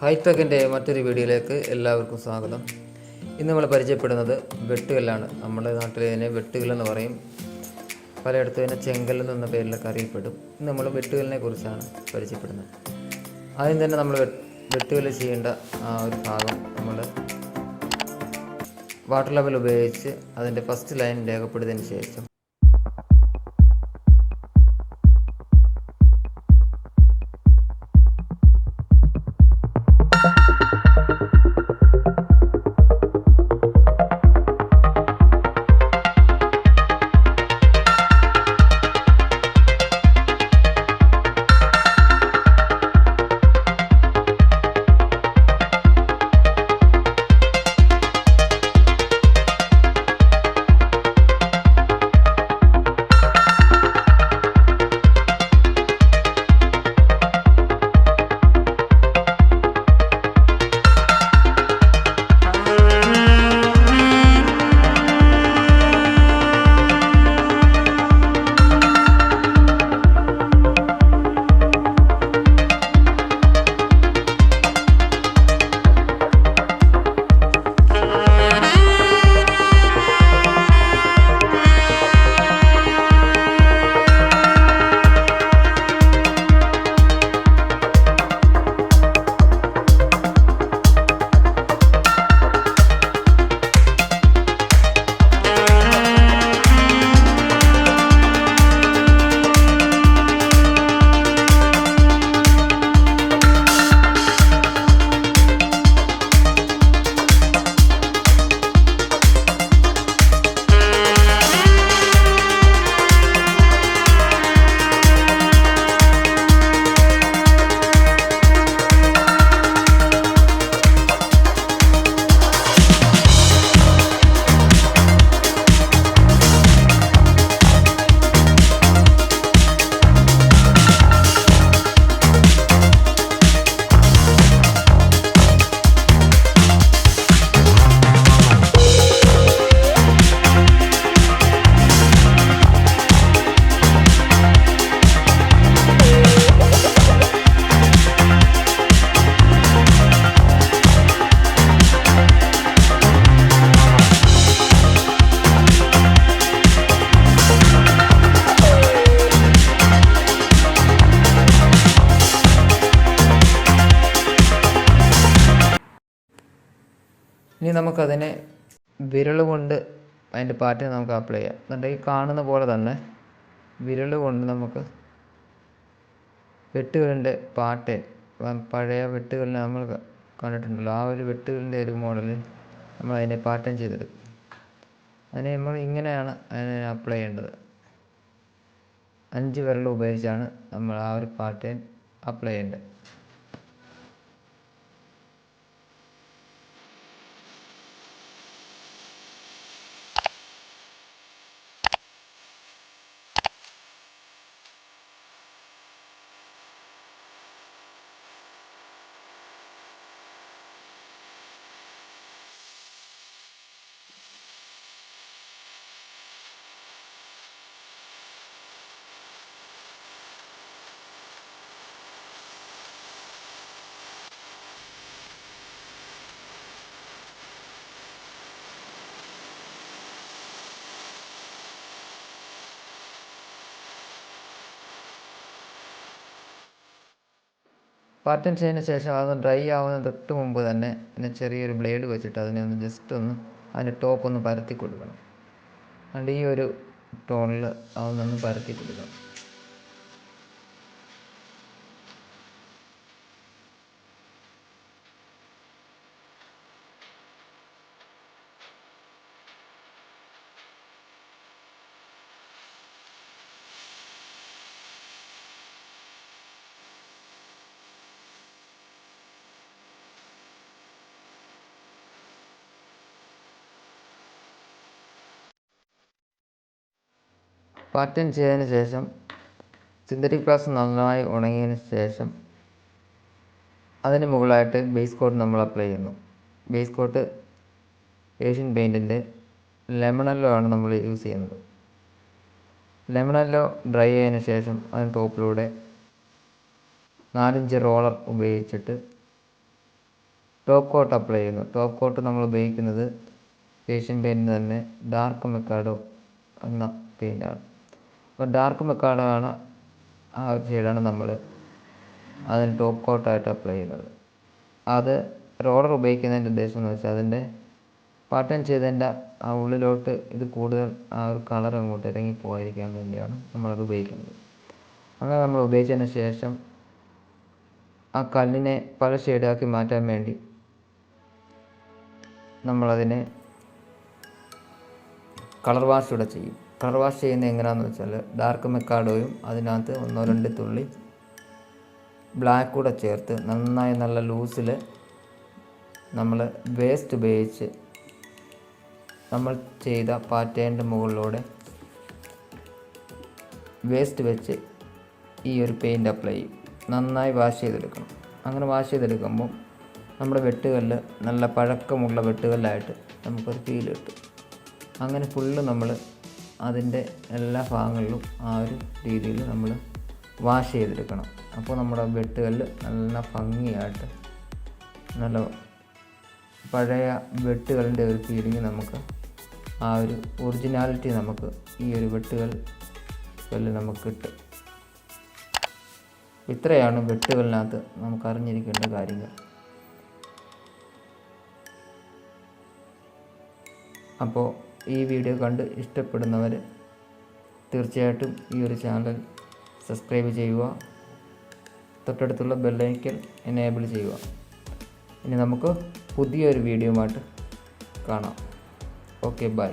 ഹൈടെക്കിൻ്റെ മറ്റൊരു വീഡിയോയിലേക്ക് എല്ലാവർക്കും സ്വാഗതം. ഇന്ന് നമ്മൾ പരിചയപ്പെടുന്നത് വെട്ടുകല്ലാണ്. നമ്മുടെ നാട്ടിൽ ഇതിനെ വെട്ടുകല്ലെന്ന് പറയും, പലയിടത്തും ഇതിനെ ചെങ്കല്ലെന്ന് എന്ന പേരിലൊക്കെ അറിയപ്പെടും. ഇന്ന് നമ്മൾ വെട്ടുകല്ലിനെ കുറിച്ചാണ് പരിചയപ്പെടുന്നത്. ആദ്യം തന്നെ നമ്മൾ വെട്ടുകല്ല് ചെയ്യേണ്ട ഒരു ഭാഗം നമ്മൾ വാട്ടർ ലെവൽ ഉപയോഗിച്ച് അതിൻ്റെ ഫസ്റ്റ് ലൈൻ രേഖപ്പെടുത്തിയതിന് ശേഷം ഇനി നമുക്കതിനെ വിരൽ കൊണ്ട് അതിൻ്റെ പാറ്റേൺ നമുക്ക് അപ്ലൈ ചെയ്യാം. എന്നിട്ട് ഈ കാണുന്ന പോലെ തന്നെ വിരൽ കൊണ്ട് നമുക്ക് വെട്ടുകല്ലിൻ്റെ പാറ്റേൺ, പഴയ വെട്ടുകല്ലിനെ നമ്മൾ കണ്ടിട്ടുണ്ടല്ലോ, ആ ഒരു വെട്ടുകല്ലിൻ്റെ ഒരു മോഡലിൽ നമ്മൾ അതിനെ പാറ്റേൺ ചെയ്തെടുക്കും. അതിനെ നമ്മൾ ഇങ്ങനെയാണ് അതിനെ അപ്ലൈ ചെയ്യേണ്ടത്. 5 വിരൽ ഉപയോഗിച്ചാണ് നമ്മൾ ആ ഒരു പാറ്റേൺ അപ്ലൈ ചെയ്യേണ്ടത്. പാറ്റേൺ ചെയ്തതിന് ശേഷം അത് ഡ്രൈ ആവുന്ന തൊട്ട് മുമ്പ് തന്നെ പിന്നെ ചെറിയൊരു ബ്ലേഡ് വെച്ചിട്ട് അതിനെ ഒന്ന് ജസ്റ്റ് ഒന്ന് അതിൻ്റെ ടോപ്പ് ഒന്ന് പരത്തി കൊടുക്കണം. അതുകൊണ്ട് ഈ ഒരു ടോണിൽ അതൊന്നൊന്ന് പരത്തി കൊടുക്കണം. പാറ്റേൺ ചെയ്തതിന് ശേഷം സിന്തറ്റിക് ഗ്ലാസ് നന്നായി ഉണങ്ങിയതിന് ശേഷം അതിന് മുകളിലായിട്ട് ബേസ് കോട്ട് നമ്മൾ അപ്ലൈ ചെയ്യുന്നു. ബേസ് കോട്ട് ഏഷ്യൻ പെയിൻറ്റിൻ്റെ ലെമണല്ലോ ആണ് നമ്മൾ യൂസ് ചെയ്യുന്നത്. ലെമണല്ലോ ഡ്രൈ ആയതിനു ശേഷം അതിന് ടോപ്പിലൂടെ 4 ഇഞ്ച് റോളർ ഉപയോഗിച്ചിട്ട് ടോപ്പ് കോട്ട് അപ്ലൈ ചെയ്യുന്നു. ടോപ്പ് കോട്ട് നമ്മൾ ഉപയോഗിക്കുന്നത് ഏഷ്യൻ പെയിൻറ്റിന് തന്നെ ഡാർക്ക് മെക്കാഡോ എന്ന പെയിൻ്റാണ്. അപ്പോൾ ഡാർക്ക് മെക്കാഡോ ആണ് ആ ഒരു ഷെയ്ഡാണ് നമ്മൾ അതിന് ടോപ്പ് കോട്ടായിട്ട് അപ്ലൈ ചെയ്യുന്നത്. അത് റോളർ ഉപയോഗിക്കുന്നതിൻ്റെ ഉദ്ദേശം എന്ന് വെച്ചാൽ അതിൻ്റെ പാറ്റേൺ ചെയ്തതിൻ്റെ ആ ഉള്ളിലോട്ട് ഇത് കൂടുതൽ ആ ഒരു കളർ അങ്ങോട്ട് ഇറങ്ങി പോകാതിരിക്കാൻ വേണ്ടിയാണ് നമ്മളത് ഉപയോഗിക്കുന്നത്. അങ്ങനെ നമ്മൾ ഉപയോഗിച്ചതിന് ശേഷം ആ കല്ലിനെ പല ഷെയ്ഡാക്കി മാറ്റാൻ വേണ്ടി നമ്മളതിനെ കളർ വാഷ് കൂടെ ചെയ്യും. കളർ വാഷ് ചെയ്യുന്നത് എങ്ങനെയാണെന്ന് വെച്ചാൽ ഡാർക്ക് മെക്കാഡോയും അതിനകത്ത് 1-2 തുള്ളി ബ്ലാക്ക് കൂടെ ചേർത്ത് നന്നായി നല്ല ലൂസിൽ നമ്മൾ വേസ്റ്റ് ഉപയോഗിച്ച് നമ്മൾ ചെയ്ത പാറ്റേണിൻ്റെ മുകളിലൂടെ വേസ്റ്റ് വെച്ച് ഈ ഒരു പെയിൻറ്റ് അപ്ലൈ ചെയ്യും. നന്നായി വാഷ് ചെയ്തെടുക്കണം. അങ്ങനെ വാഷ് ചെയ്തെടുക്കുമ്പോൾ നമ്മുടെ വെട്ടുകല്ല് നല്ല പഴക്കമുള്ള വെട്ടുകല്ലായിട്ട് നമുക്കൊരു ഫീൽ കിട്ടും. അങ്ങനെ ഫുള്ള് നമ്മൾ അതിൻ്റെ എല്ലാ ഭാഗങ്ങളിലും ആ ഒരു രീതിയിൽ നമ്മൾ വാഷ് ചെയ്തെടുക്കണം. അപ്പോൾ നമ്മുടെ വെട്ടുകല്ല് നല്ല ഭംഗിയായിട്ട് നല്ല പഴയ വെട്ടുകല്ലിൻ്റെ ഒരു ഫീലിംഗ് നമുക്ക് ആ ഒരു ഒറിജിനാലിറ്റി നമുക്ക് ഈ ഒരു വെട്ടുകല്ല് നമുക്ക് കിട്ടും. ഇത്രയാണ് വെട്ടുകല്ലിനകത്ത് നമുക്ക് അറിഞ്ഞിരിക്കേണ്ട കാര്യങ്ങൾ. അപ്പോൾ ഈ വീഡിയോ കണ്ട് ഇഷ്ടപ്പെടുന്നവർ തീർച്ചയായിട്ടും ഈ ഒരു ചാനൽ സബ്സ്ക്രൈബ് ചെയ്യുക, തൊട്ടടുത്തുള്ള ബെല്ലൈക്കൻ എനേബിൾ ചെയ്യുക. ഇനി നമുക്ക് പുതിയൊരു വീഡിയോയുമായിട്ട് കാണാം. Okay, by.